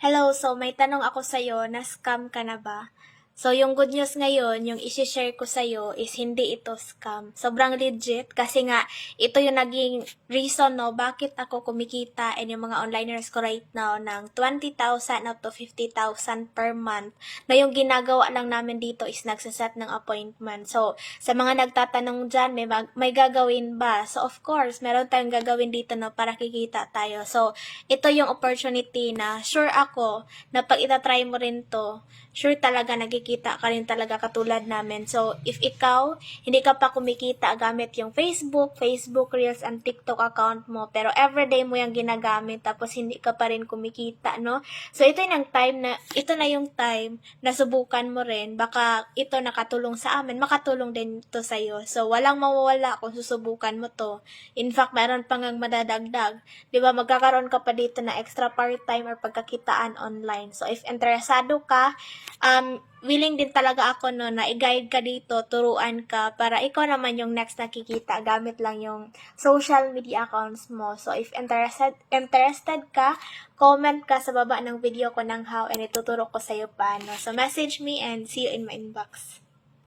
Hello, so may tanong ako sa'yo, na-scam ka na ba? So, yung good news ngayon, yung isi-share ko sa'yo is hindi ito scam. Sobrang legit kasi nga, ito yung naging reason, no, bakit ako kumikita and yung mga onliners ko right now ng 20,000 up to 50,000 per month na yung ginagawa lang namin dito is nagsaset ng appointment. So, sa mga nagtatanong dyan, may gagawin ba? So, of course, meron tayong gagawin dito, no, para kikita tayo. So, ito yung opportunity na sure ako na pag itatry mo rin to, sure talaga nagkikita ka rin talaga katulad namin. So, if ikaw, hindi ka pa kumikita gamit yung Facebook Reels, and TikTok account mo, pero everyday mo yung ginagamit, tapos hindi ka pa rin kumikita, no? So, ito na yung time na subukan mo rin. Baka ito nakatulong sa amin, makatulong din to sa'yo. So, walang mawawala kung susubukan mo to. In fact, mayroon pang ang madadagdag. Di ba, magkakaroon ka pa dito na extra part-time or pagkakitaan online. So, if interesado ka, willing din talaga ako no na i-guide ka dito, turuan ka para ikaw naman yung next nakikita gamit lang yung social media accounts mo. So if interested ka, comment ka sa baba ng video ko ng how and ituturo ko sa iyo paano. So message me and see you in my inbox.